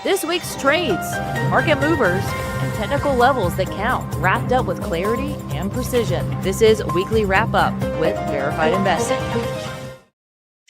This week's trades, market movers, and technical levels that count, wrapped up with clarity and precision. This is Weekly Wrap Up with Verified Investing.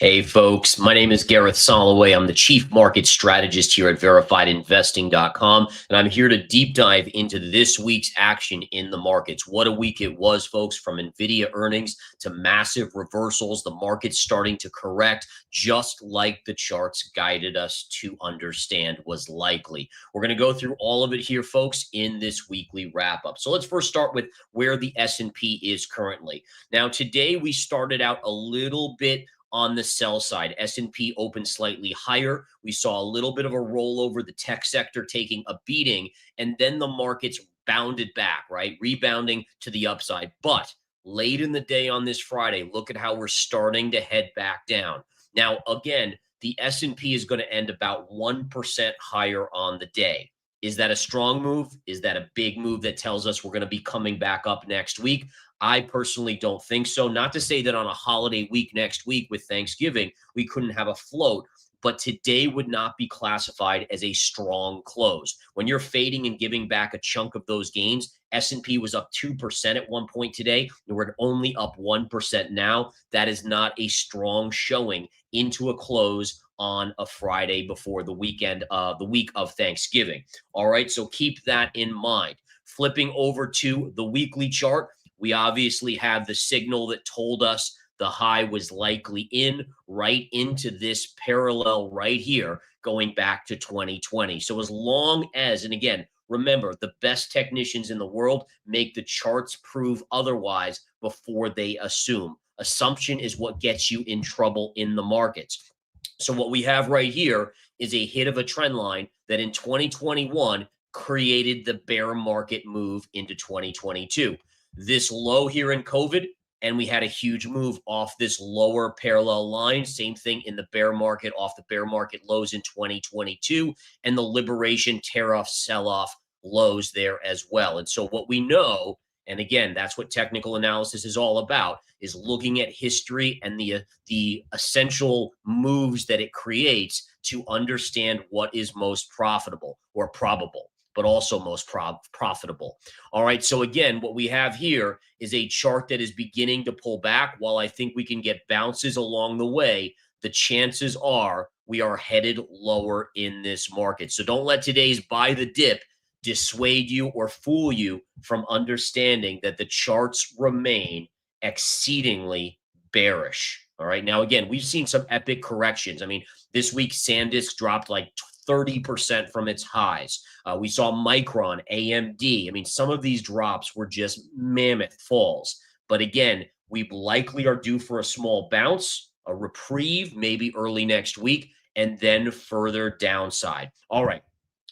Hey folks, my name is Gareth Soloway. I'm the Chief Market Strategist here at VerifiedInvesting.com, and I'm here to deep dive into this week's action in the markets. What a week it was, folks, from Nvidia earnings to massive reversals. The market's starting to correct, just like the charts guided us to understand was likely. We're going to go through all of it here, folks, in this weekly wrap-up. So let's first start with where the S&P is currently. Now, today we started out a little bit on the sell side. S&P opened slightly higher. We saw a little bit of a rollover, the tech sector taking a beating, and then the markets bounded back, right? Rebounding to the upside. But late in the day on this Friday, look at how we're starting to head back down. Now, again, the S&P is going to end about 1% higher on the day. Is that a strong move? Is that a big move that tells us we're going to be coming back up next week? I personally don't think so. Not to say that on a holiday week next week with Thanksgiving, we couldn't have a float, but today would not be classified as a strong close. When you're fading and giving back a chunk of those gains, S&P was up 2% at one point today, and we're only up 1% now. That is not a strong showing into a close on a Friday before the weekend, the week of Thanksgiving. All right, so keep that in mind. Flipping over to the weekly chart, we obviously have the signal that told us the high was likely in right into this parallel right here going back to 2020. So as long as, and again, remember, the best technicians in the world make the charts prove otherwise before they assume. Assumption is what gets you in trouble in the markets. So what we have right here is a hit of a trend line that in 2021 created the bear market move into 2022. This low here in COVID, and we had a huge move off this lower parallel line. Same thing in the bear market, off the bear market lows in 2022, and the liberation tariff sell-off lows there as well. And so what we know, and again, that's what technical analysis is all about, is looking at history and the essential moves that it creates to understand what is most profitable or probable, but also most profitable. All right, so again, what we have here is a chart that is beginning to pull back. While I think we can get bounces along the way, the chances are we are headed lower in this market. So don't let today's buy the dip dissuade you or fool you from understanding that the charts remain exceedingly bearish. All right, now again, we've seen some epic corrections. I mean, this week SanDisk dropped like 30% from its highs. We saw Micron, AMD. I mean, some of these drops were just mammoth falls. But again, we likely are due for a small bounce, a reprieve, maybe early next week, and then further downside. All right,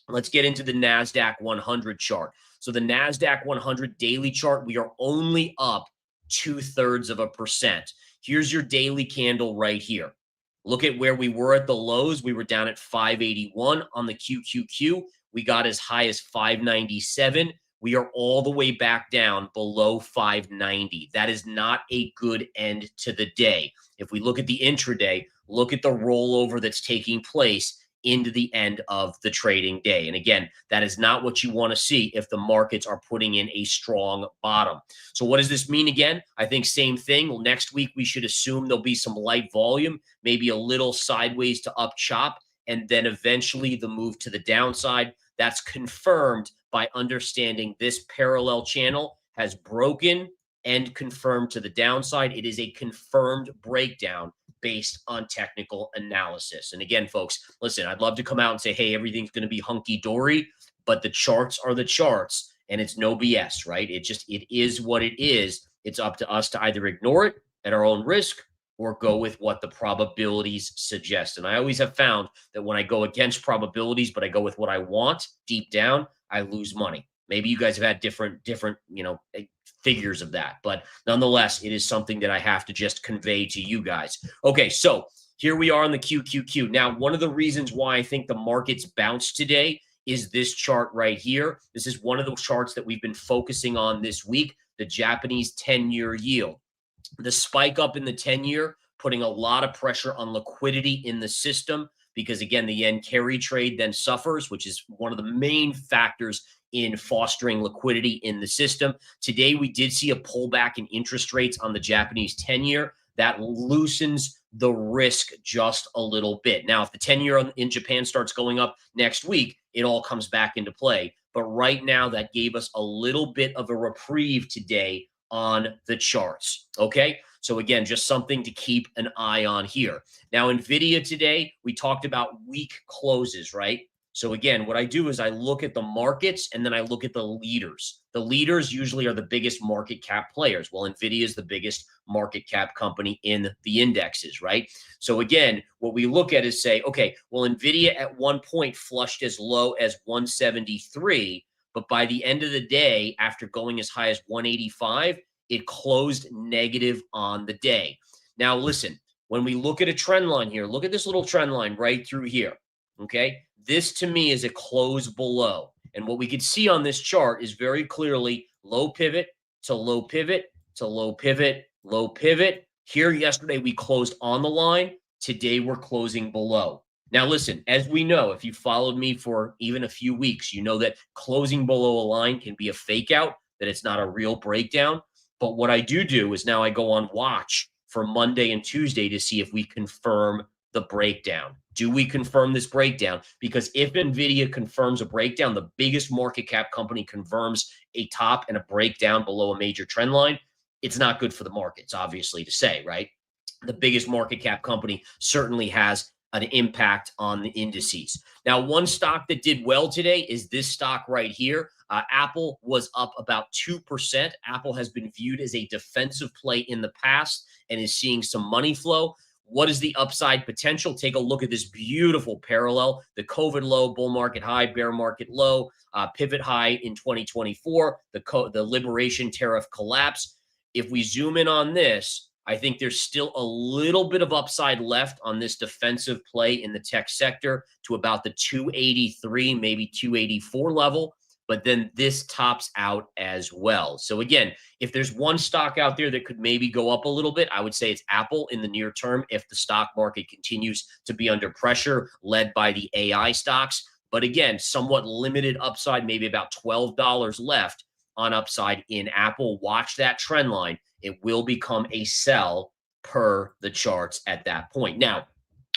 let's get into the NASDAQ 100 chart. So the NASDAQ 100 daily chart, we are only up 0.2%. Here's your daily candle right here. Look at where we were at the lows. We were down at 581 on the QQQ. We got as high as 597. We are all the way back down below 590. That is not a good end to the day. If we look at the intraday, look at the rollover that's taking place into the end of the trading day. And again, that is not what you want to see if the markets are putting in a strong bottom. So what does this mean again? I think same thing. Well, next week, we should assume there'll be some light volume, maybe a little sideways to up chop, and then eventually the move to the downside. That's confirmed by understanding this parallel channel has broken and confirmed to the downside. It is a confirmed breakdown based on technical analysis. And again, folks, listen, I'd love to come out and say, hey, everything's going to be hunky-dory, but the charts are the charts, and it's no BS, right? It is what it is. It's up to us to either ignore it at our own risk or go with what the probabilities suggest. And I always have found that when I go against probabilities, but I go with what I want deep down, I lose money. Maybe you guys have had different, figures of that, but nonetheless, it is something that I have to just convey to you guys. Okay, so here we are on the QQQ. Now, one of the reasons why I think the markets bounced today is this chart right here. This is one of the charts that we've been focusing on this week, the Japanese 10-year yield. The spike up in the 10-year, putting a lot of pressure on liquidity in the system. because again, the yen carry trade then suffers, which is one of the main factors in fostering liquidity in the system. Today, we did see a pullback in interest rates on the Japanese 10-year. That loosens the risk just a little bit. Now, if the 10-year in Japan starts going up next week, it all comes back into play. But right now, that gave us a little bit of a reprieve today on the charts. Okay. So again, just something to keep an eye on here. Now, Nvidia today, we talked about weak closes, right? So again, what I do is I look at the markets and then I look at the leaders. The leaders usually are the biggest market cap players. Well, Nvidia is the biggest market cap company in the indexes, right? So again, what we look at is say, okay, well, Nvidia at one point flushed as low as 173, but by the end of the day, after going as high as 185, it closed negative on the day. Now, listen, when we look at a trend line here, look at this little trend line right through here, okay? This to me is a close below. And what we can see on this chart is very clearly low pivot to low pivot to low pivot, low pivot. Here yesterday, we closed on the line. Today, we're closing below. Now, listen, as we know, if you followed me for even a few weeks, you know that closing below a line can be a fake out, that it's not a real breakdown. But what I do is now I go on watch for Monday and Tuesday to see if we confirm the breakdown. Do we confirm this breakdown? Because if Nvidia confirms a breakdown, the biggest market cap company confirms a top and a breakdown below a major trend line, it's not good for the markets, obviously, to say, right? The biggest market cap company certainly has an impact on the indices. Now, one stock that did well today is this stock right here. Apple was up about 2%. Apple has been viewed as a defensive play in the past and is seeing some money flow. What is the upside potential? Take a look at this beautiful parallel, the COVID low, bull market high, bear market low, pivot high in 2024, the liberation tariff collapse. If we zoom in on this, I think there's still a little bit of upside left on this defensive play in the tech sector to about the 283, maybe 284 level. But then this tops out as well. So again, if there's one stock out there that could maybe go up a little bit, I would say it's Apple in the near term if the stock market continues to be under pressure, led by the AI stocks. But again, somewhat limited upside, maybe about $12 left on upside in Apple. Watch that trend line. It will become a sell per the charts at that point. Now,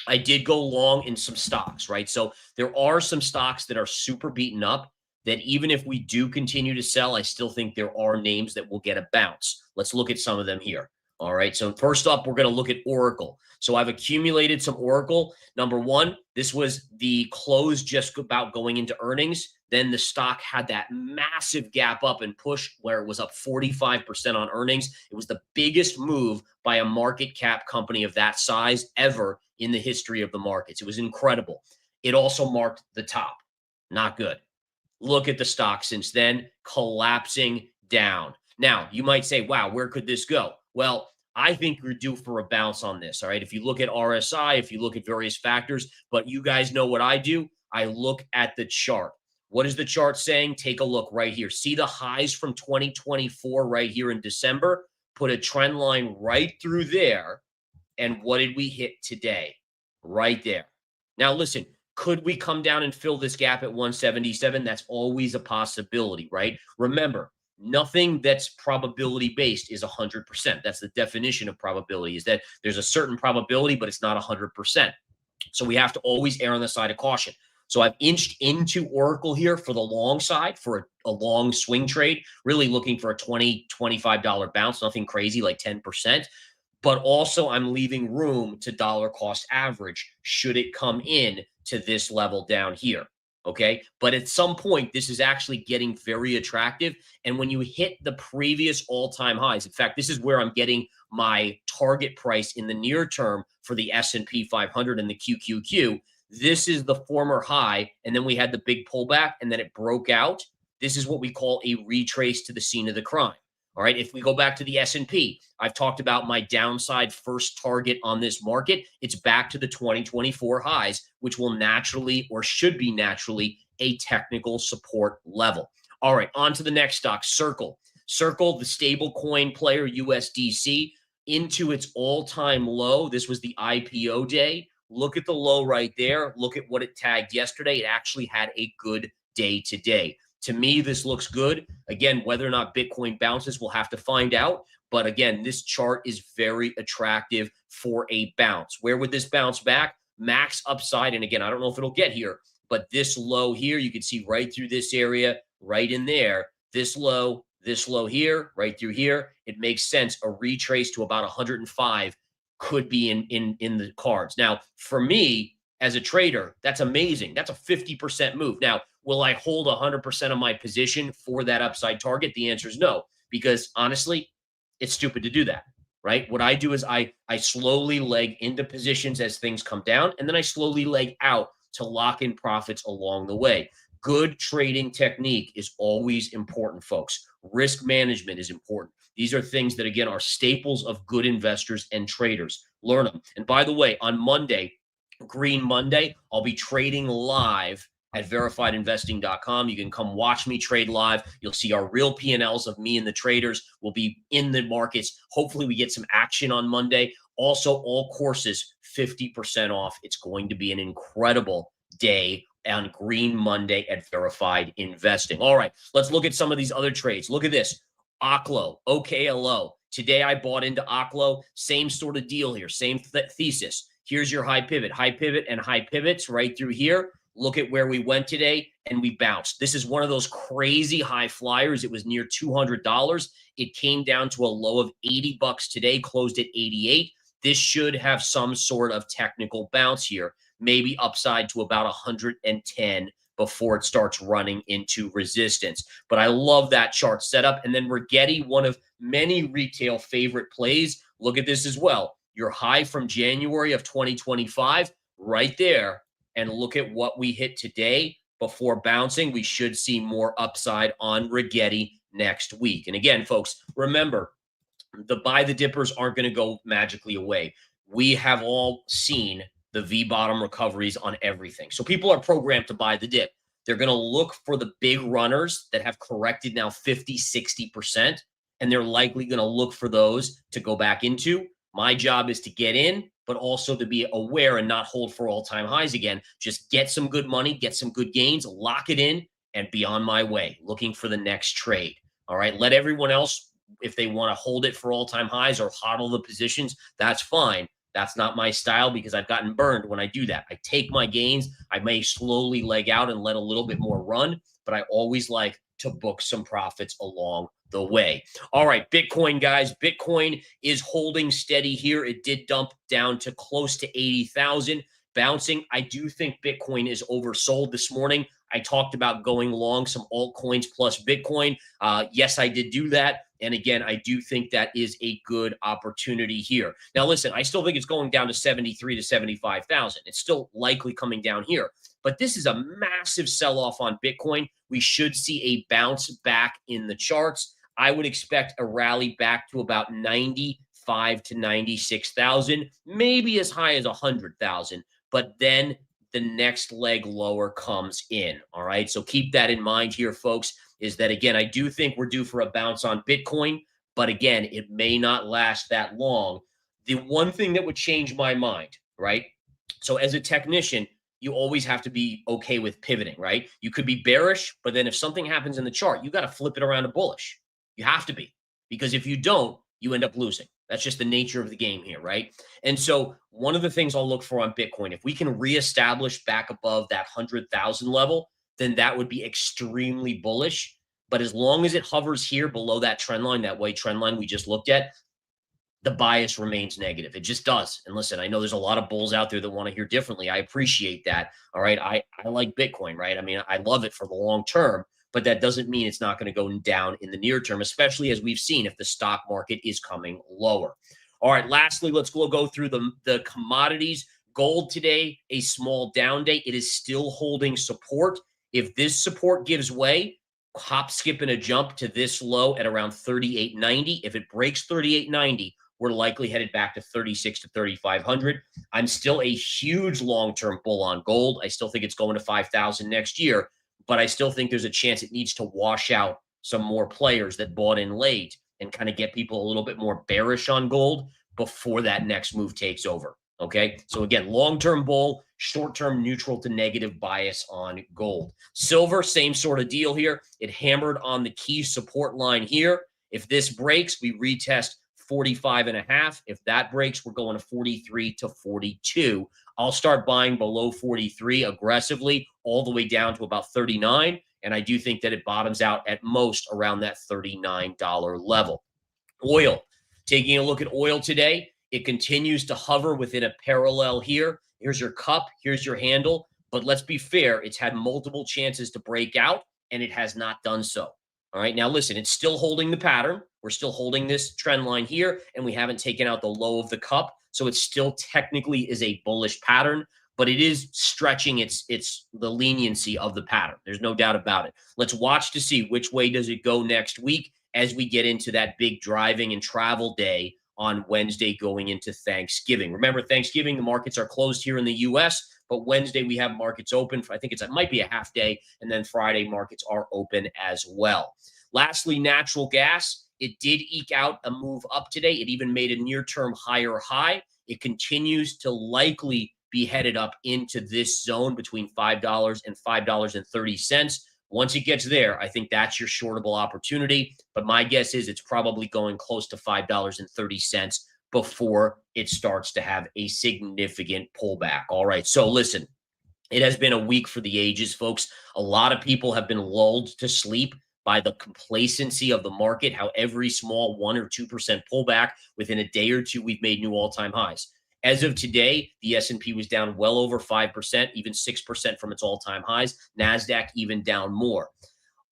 I did go long in some stocks, right? So there are some stocks that are super beaten up that even if we do continue to sell, I still think there are names that will get a bounce. Let's look at some of them here. All right. So first up, we're going to look at Oracle. So I've accumulated some Oracle. Number one, this was the close just about going into earnings. Then the stock had that massive gap up and push where it was up 45% on earnings. It was the biggest move by a market cap company of that size ever in the history of the markets. It was incredible. It also marked the top. Not good. Look at the stock since then, collapsing down. Now, you might say, wow, where could this go? Well, I think we're due for a bounce on this, all right? If you look at RSI, if you look at various factors, but you guys know what I do. I look at the chart. What is the chart saying? Take a look right here. See the highs from 2024 right here in December? Put a trend line right through there. And what did we hit today? Right there. Now, listen. Could we come down and fill this gap at 177? That's always a possibility, right? Remember, nothing that's probability based is 100%. That's the definition of probability, is that there's a certain probability, but it's not 100%. So we have to always err on the side of caution. So I've inched into Oracle here for the long side, for a long swing trade, really looking for a $20, $25 bounce, nothing crazy like 10%. But also I'm leaving room to dollar cost average should it come in to this level down here, okay? But at some point, this is actually getting very attractive. And when you hit the previous all-time highs, in fact, this is where I'm getting my target price in the near term for the S&P 500 and the QQQ. This is the former high, and then we had the big pullback, and then it broke out. This is what we call a retrace to the scene of the crime. All right, if we go back to the S&P, I've talked about my downside first target on this market. It's back to the 2024 highs, which will naturally or should be naturally a technical support level. All right, on to the next stock, Circle. Circle, the stablecoin player, USDC, into its all-time low. This was the IPO day. Look at the low right there. Look at what it tagged yesterday. It actually had a good day today. To me, this looks good. Again, whether or not Bitcoin bounces, we'll have to find out. But again, this chart is very attractive for a bounce. Where would this bounce back? Max upside. And again, I don't know if it'll get here, but this low here, you can see right through this area, right in there, this low here, right through here. It makes sense. A retrace to about 105 could be in the cards. Now, for me as a trader, that's amazing. That's a 50% move. Now, will I hold 100% of my position for that upside target? The answer is no, because honestly, it's stupid to do that, right? What I do is I slowly leg into positions as things come down, and then I slowly leg out to lock in profits along the way. Good trading technique is always important, folks. Risk management is important. These are things that, again, are staples of good investors and traders. Learn them. And by the way, on Monday, Green Monday, I'll be trading live at verifiedinvesting.com. You can come watch me trade live. You'll see our real P&Ls of me and the traders. We'll be in the markets. Hopefully we get some action on Monday. Also, all courses 50% off. It's going to be an incredible day on Green Monday at Verified Investing. All right, let's look at some of these other trades. Look at this. OCLO, OKLO. Today I bought into OCLO. Same sort of deal here. Same thesis. Here's your high pivot and high pivots right through here. Look at where we went today and we bounced. This is one of those crazy high flyers. It was near $200. It came down to a low of 80 bucks today, closed at 88. This should have some sort of technical bounce here, maybe upside to about 110 before it starts running into resistance. But I love that chart setup. And then Rigetti, one of many retail favorite plays. Look at this as well. Your high from January of 2025 right there. And look at what we hit today before bouncing. We should see more upside on Rigetti next week. And again, folks, remember, the buy the dippers aren't going to go magically away. We have all seen the V-bottom recoveries on everything. So people are programmed to buy the dip. They're going to look for the big runners that have corrected now 50, 60%, and they're likely going to look for those to go back into. My job is to get in, but also to be aware and not hold for all-time highs again. Just get some good money, get some good gains, lock it in, and be on my way, looking for the next trade. All right, let everyone else, if they want to hold it for all-time highs or hodl the positions, that's fine. That's not my style because I've gotten burned when I do that. I take my gains. I may slowly leg out and let a little bit more run, but I always like to book some profits along the way. All right, Bitcoin, guys. Bitcoin is holding steady here. It did dump down to close to 80,000, bouncing. I do think Bitcoin is oversold this morning. I talked about going long some altcoins plus Bitcoin. Yes, I did do that. And again, I do think that is a good opportunity here. Now, listen, I still think it's going down to 73 to 75,000. It's still likely coming down here. But this is a massive sell-off on Bitcoin. We should see a bounce back in the charts. I would expect a rally back to about 95 to 96,000, maybe as high as 100,000. But then the next leg lower comes in. All right. So keep that in mind here, folks, is that, again, I do think we're due for a bounce on Bitcoin, but again, it may not last that long. The one thing that would change my mind, right? So as a technician, you always have to be okay with pivoting, right? You could be bearish, but then if something happens in the chart, you got to flip it around to bullish. You have to be, because if you don't, you end up losing. That's just the nature of the game here, right? And so one of the things I'll look for on Bitcoin, if we can reestablish back above that 100,000 level, then that would be extremely bullish. But as long as it hovers here below that trend line, that white trend line we just looked at, the bias remains negative. It just does. And listen, I know there's a lot of bulls out there that want to hear differently. I appreciate that. All right. I like Bitcoin, right? I mean, I love it for the long term, but that doesn't mean it's not going to go down in the near term, especially as we've seen if the stock market is coming lower. All right. Lastly, let's go through the commodities. Gold today, a small down day. It is still holding support. If this support gives way, hop, skip, and a jump to this low at around 38.90. If it breaks 38.90, we're likely headed back to 36 to 3,500. I'm still a huge long-term bull on gold. I still think it's going to 5,000 next year, but I still think there's a chance it needs to wash out some more players that bought in late and kind of get people a little bit more bearish on gold before that next move takes over. Okay. So again, long-term bull, short-term neutral to negative bias on gold. Silver, same sort of deal here. It hammered on the key support line here. If this breaks, we retest 45.5. If that breaks, we're going to 43 to 42. I'll start buying below 43 aggressively all the way down to about 39. And I do think that it bottoms out at most around that $39 level. Oil, taking a look at oil today, it continues to hover within a parallel here. Here's your cup, here's your handle. But let's be fair, it's had multiple chances to break out, and it has not done so. All right, now listen, it's still holding the pattern. We're still holding this trend line here, and we haven't taken out the low of the cup. So it still technically is a bullish pattern, but it is stretching the leniency of the pattern. There's no doubt about it. Let's watch to see which way does it go next week as we get into that big driving and travel day on Wednesday going into Thanksgiving. Remember, Thanksgiving, the markets are closed here in the U.S., but Wednesday we have markets open. I think it might be a half day, and then Friday markets are open as well. Lastly, natural gas. It did eke out a move up today. It even made a near-term higher high. It continues to likely be headed up into this zone between $5 and $5.30. Once it gets there, I think that's your shortable opportunity. But my guess is it's probably going close to $5.30 before it starts to have a significant pullback. All right. So listen, it has been a week for the ages, folks. A lot of people have been lulled to sleep by the complacency of the market, how every small 1 or 2% pullback within a day or two, we've made new all-time highs. As of today, the S&P was down well over 5%, even 6% from its all-time highs. NASDAQ even down more.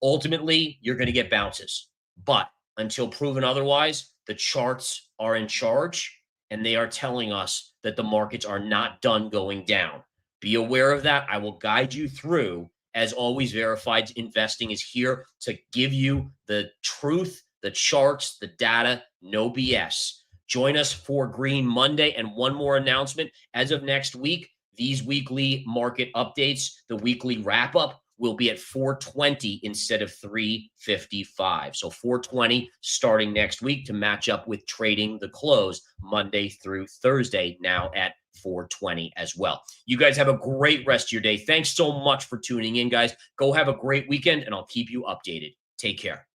Ultimately, you're going to get bounces. But until proven otherwise, the charts are in charge, and they are telling us that the markets are not done going down. Be aware of that. I will guide you through. As always, Verified Investing is here to give you the truth, the charts, the data, no BS. Join us for Green Monday. And one more announcement. As of next week, these weekly market updates, the weekly wrap-up, will be at 420 instead of 355. So 420 starting next week to match up with trading the close Monday through Thursday, now at 420 as well. You guys have a great rest of your day. Thanks so much for tuning in, guys. Go have a great weekend, and I'll keep you updated. Take care.